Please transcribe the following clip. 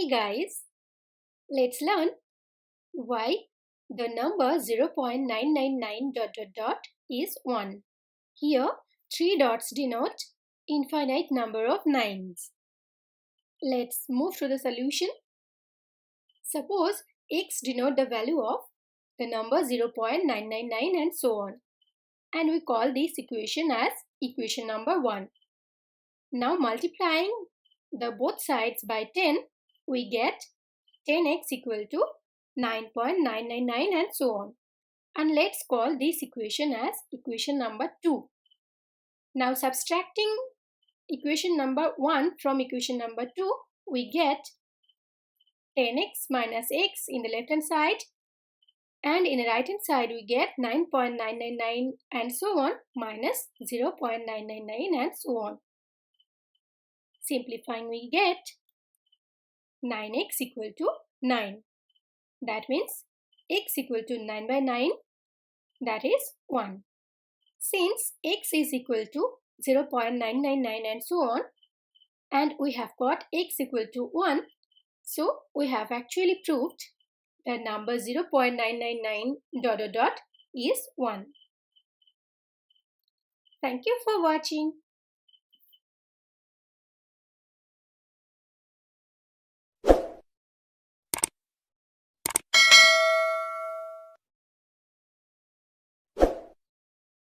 Hey guys, let's learn why the number 0.999 is 1. Here, 3 dots denote infinite number of 9s. Let's move to the solution. Suppose x denote the value of the number 0.999 and so on. And we call this equation as equation number 1. Now multiplying the both sides by 10, we get 10x equal to 9.999 and so on. And let's call this equation as equation number 2. Now subtracting equation number 1 from equation number 2, we get 10x minus x in the left hand side, and in the right hand side we get 9.999 and so on minus 0.999 and so on. Simplifying, we get 9x equal to 9. That means x equal to 9 by 9, that is 1. Since x is equal to 0.999 and so on, and we have got x equal to 1, so we have actually proved that number 0.999 ... is 1. Thank you for watching.